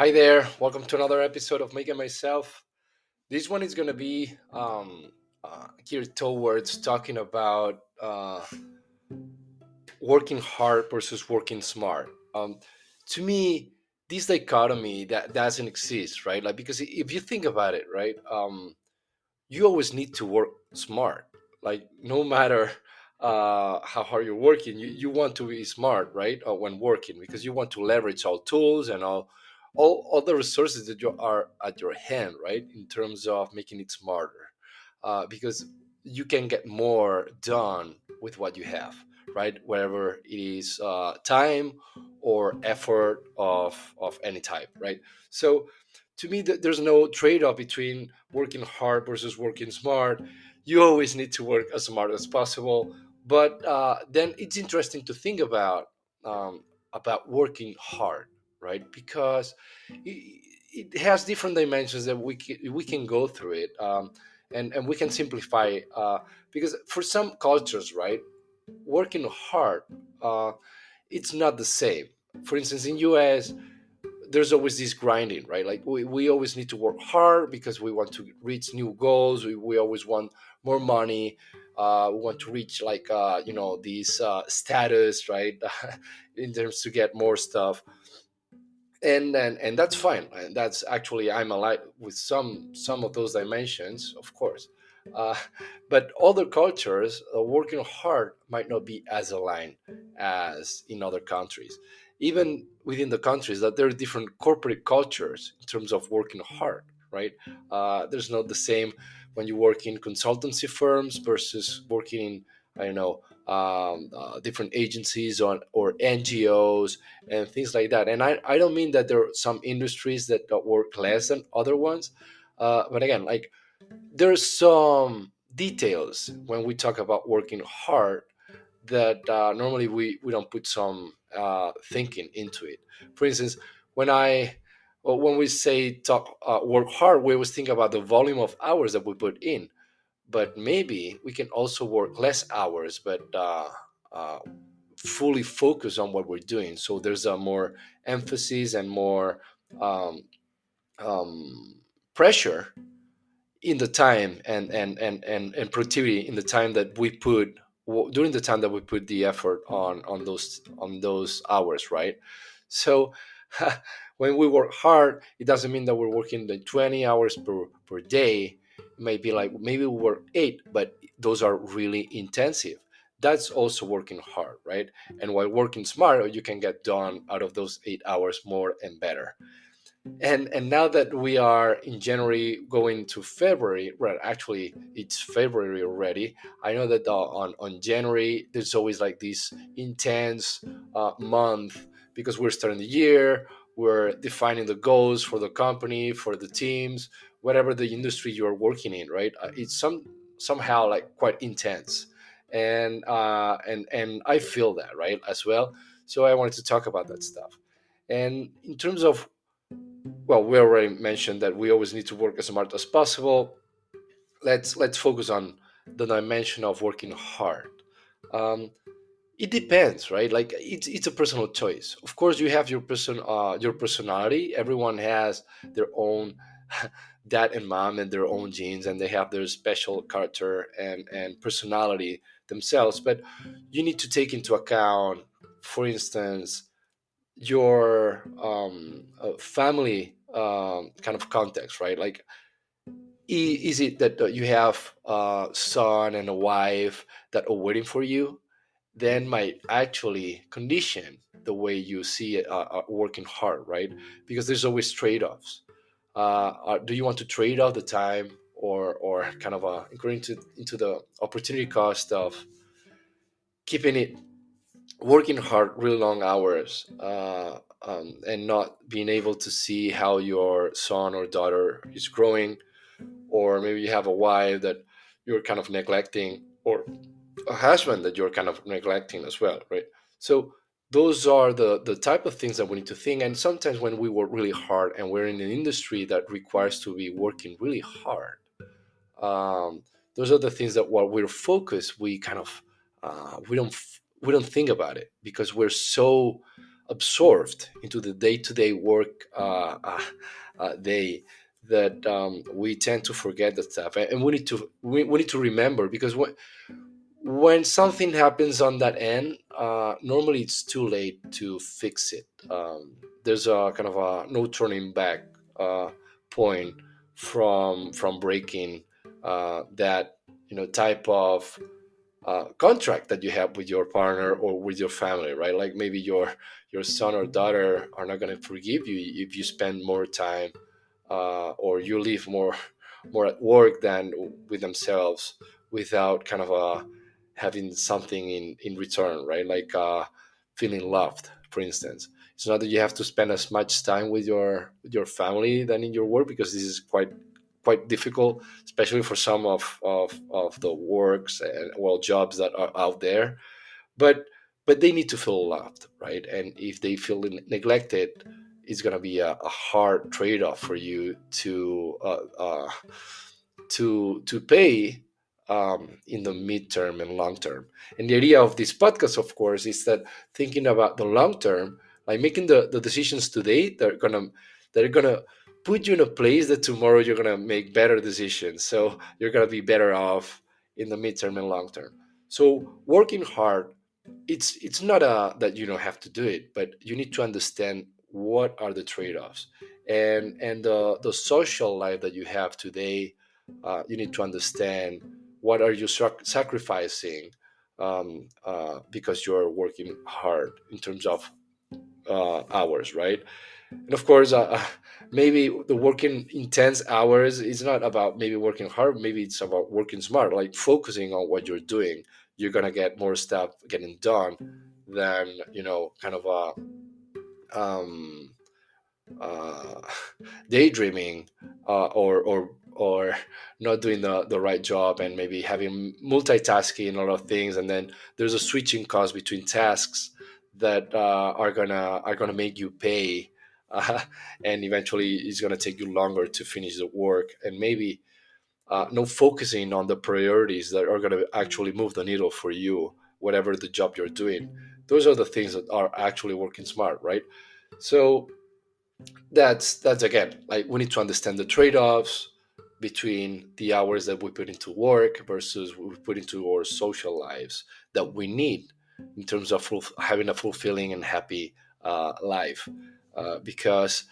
Hi there. Welcome to another episode of Making Myself. This one is going to be geared towards talking about working hard versus working smart. To me, this dichotomy that doesn't exist, right? Like because if you think about it, right, you always need to work smart. Like no matter how hard you're working, you want to be smart, right? When working, because you want to leverage all tools and all the resources that you are at your hand, right? In terms of making it smarter, because you can get more done with what you have, right? Whether it is time or effort of any type, right? So to me, there's no trade-off between working hard versus working smart. You always need to work as smart as possible, but then it's interesting to think about working hard, right? Because it has different dimensions that we can go through it, and we can simplify, because for some cultures, right, working hard, uh, it's not the same. For instance, in US, there's always this grinding, right? Like we always need to work hard because we want to reach new goals. We always want more money. We want to reach like these status, right? In terms to get more stuff, and that's fine. And that's actually I'm aligned with some of those dimensions, of course. Uh, but other cultures, working hard might not be as aligned as in other countries. Even within the countries, that there are different corporate cultures in terms of working hard, right? There's not the same when you work in consultancy firms versus working in, I don't know, different agencies or NGOs and things like that. And I don't mean that there are some industries that work less than other ones, but again, like there's some details when we talk about working hard that normally we don't put some thinking into it. For instance, when I well, when we say talk work hard, we always think about the volume of hours that we put in, but maybe we can also work less hours, but uh, fully focus on what we're doing. So there's a more emphasis and more um, um, pressure in the time and productivity in the time that we put during the time that we put the effort on those hours, right? So when we work hard, it doesn't mean that we're working like 20 hours per day. It may be like maybe we work 8, but those are really intensive. That's also working hard, right? And while working smart, you can get done out of those 8 hours more and better. And now that we are in January going to February, well, actually it's February already. I know that on January there's always like this intense month because we're starting the year. We're defining the goals for the company, for the teams, whatever the industry you're working in, right? It's somehow like quite intense, and I feel that, right, as well. So I wanted to talk about that stuff. And in terms of, well, we already mentioned that we always need to work as smart as possible. Let's focus on the dimension of working hard. Um, it depends, right? Like it's a personal choice. Of course, you have your personality. Everyone has their own dad and mom and their own genes, and they have their special character and personality themselves. But you need to take into account, for instance, your family kind of context, right? Like, is it that you have a son and a wife that are waiting for you? Then might actually condition the way you see it, working hard, right? Because there's always trade-offs. Do you want to trade off the time or kind of going into the opportunity cost of keeping it working hard really long hours, and not being able to see how your son or daughter is growing, or maybe you have a wife that you're kind of neglecting, or a husband that you're kind of neglecting as well, right? So those are the type of things that we need to think. And sometimes when we work really hard and we're in an industry that requires to be working really hard, um, those are the things that while we're focused, we kind of we don't think about it because we're so absorbed into the day-to-day work day, that we tend to forget that stuff. And we need to remember, because when something happens on that end, normally it's too late to fix it. There's a kind of a no turning back point from breaking that type of contract that you have with your partner or with your family, right? Like maybe your son or daughter are not going to forgive you if you spend more time or you live more at work than with themselves, without kind of having something in return, right? Like feeling loved, for instance. It's not that you have to spend as much time with your family than in your work, because this is quite difficult, especially for some of the works and well jobs that are out there. But they need to feel loved, right? And if they feel neglected, it's going to be a hard trade-off for you to pay in the midterm and long term. And the idea of this podcast, of course, is that thinking about the long term, like making the decisions today that are gonna put you in a place that tomorrow you're gonna make better decisions. So you're gonna be better off in the midterm and long term. So working hard, it's not that you don't have to do it, but you need to understand what are the trade-offs, and the social life that you have today. You need to understand what are you sacrificing because you're working hard in terms of hours, right? And of course, maybe the working intense hours is not about maybe working hard. Maybe it's about working smart, like focusing on what you're doing. You're gonna get more stuff getting done than kind of um, uh, daydreaming or not doing the right job, and maybe having multitasking and a lot of things, and then there's a switching cost between tasks that are gonna make you pay, uh, and eventually it's gonna take you longer to finish the work, and maybe no focusing on the priorities that are gonna actually move the needle for you, whatever the job you're doing. Those are the things that are actually working smart, right? So that's again, like we need to understand the trade-offs between the hours that we put into work versus we put into our social lives that we need in terms of having a fulfilling and happy life, because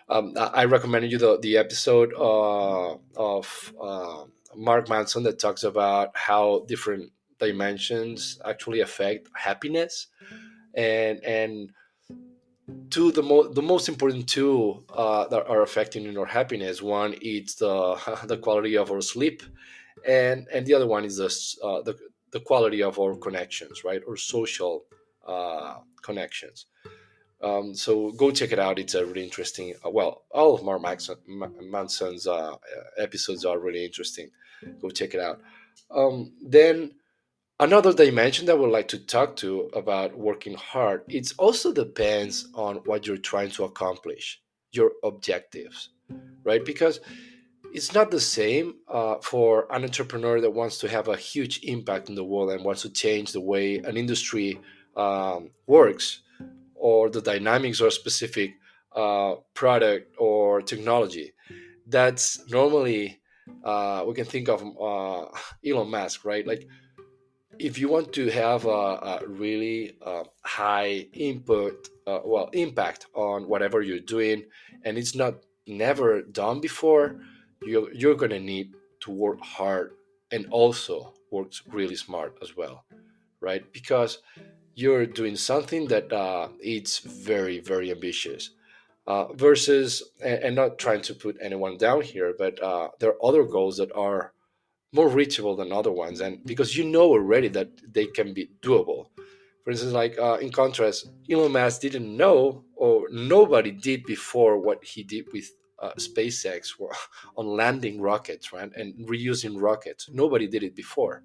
I recommended you the episode of Mark Manson that talks about how different dimensions actually affect happiness, and the most important two that are affecting our happiness. One is the the quality of our sleep, and the other one is the quality of our connections, right? Or social connections. So go check it out. It's a really interesting. Well, all of Manson's episodes are really interesting. Go check it out. Then another dimension that I would like to talk to about working hard, it also depends on what you're trying to accomplish, your objectives, right? Because it's not the same for an entrepreneur that wants to have a huge impact in the world and wants to change the way an industry works, or the dynamics of a specific product or technology. That's normally we can think of Elon Musk, right? Like if you want to have a really high input impact on whatever you're doing, and it's not never done before, you're going to need to work hard and also work really smart as well, right? Because you're doing something that it's very very ambitious, versus and not trying to put anyone down here, but there are other goals that are more reachable than other ones, and because you know already that they can be doable. For instance, like in contrast, Elon Musk didn't know, or nobody did before what he did with SpaceX on landing rockets, right, and reusing rockets. Nobody did it before.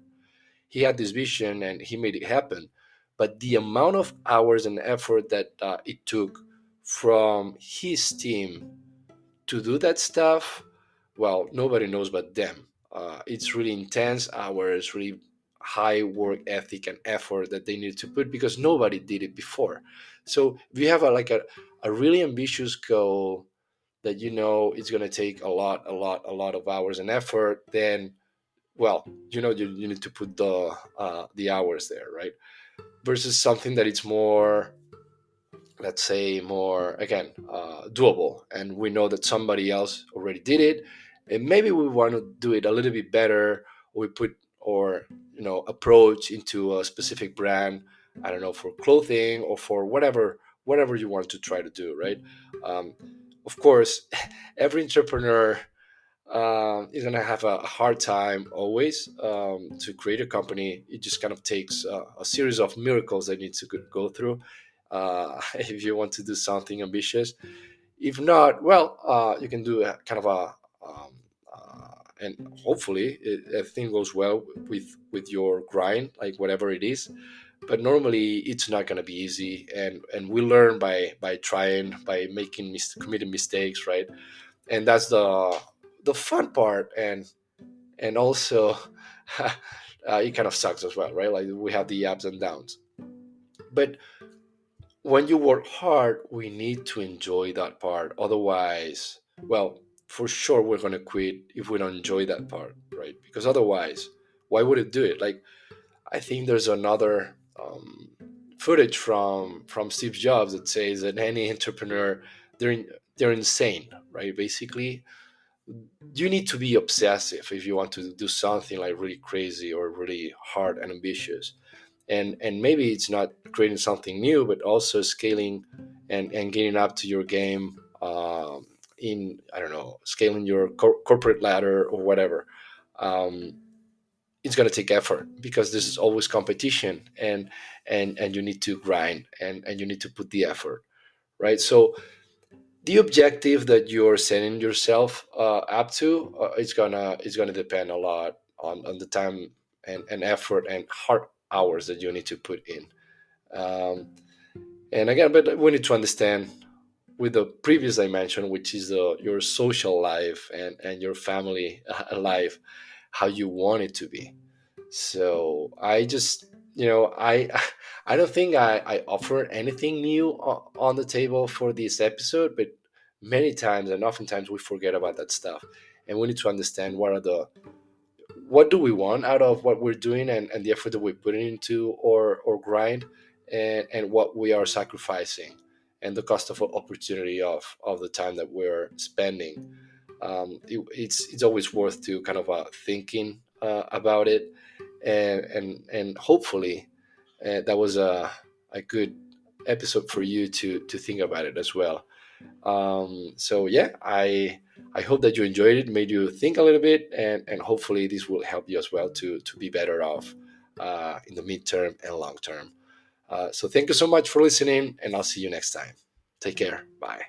He had this vision and he made it happen, but the amount of hours and effort that it took from his team to do that stuff, well, nobody knows but them. It's really intense hours, really high work ethic and effort that they need to put because nobody did it before. So if you have a really ambitious goal that you know it's going to take a lot of hours and effort, then well, you need to put the hours there, right? Versus something that it's more, let's say, more again doable, and we know that somebody else already did it, and maybe we want to do it a little bit better. We put or approach into a specific brand, I don't know, for clothing or for whatever you want to try to do, right? um, of course, every entrepreneur is going to have a hard time always to create a company. It just kind of takes a series of miracles that need to go through if you want to do something ambitious. If not, well, you can do a kind of um, and hopefully everything goes well with your grind, like whatever it is. But normally it's not going to be easy, and we learn by trying, by making committing mistakes, right? And that's the fun part, and also it kind of sucks as well, right? Like we have the ups and downs. But when you work hard, we need to enjoy that part. Otherwise, well, for sure we're going to quit if we don't enjoy that part, right? Because otherwise, why would it do it? Like, I think there's another footage from Steve Jobs that says that any entrepreneur, they're in, they're insane, right? Basically, you need to be obsessive if you want to do something like really crazy or really hard and ambitious. And maybe it's not creating something new, but also scaling and getting up to your game, in, I don't know, scaling your corporate ladder or whatever. um, it's going to take effort because this is always competition, and you need to grind, and you need to put the effort, right? So the objective that you're setting yourself up to, it's gonna depend a lot on the time and effort and hard hours that you need to put in. um, and again, but we need to understand with the previous dimension, which is your social life and your family life, how you want it to be. So I just, I I don't think I offer anything new on the table for this episode, but many times and oftentimes we forget about that stuff, and we need to understand what do we want out of what we're doing, and the effort that we put into or grind, and what we are sacrificing, and the cost of opportunity of the time that we're spending. It's always worth to kind of thinking about it, and hopefully that was a good episode for you to think about it as well. So yeah, I hope that you enjoyed it, made you think a little bit, and hopefully this will help you as well to be better off in the midterm and long term. So thank you so much for listening, and I'll see you next time. Take care. Bye.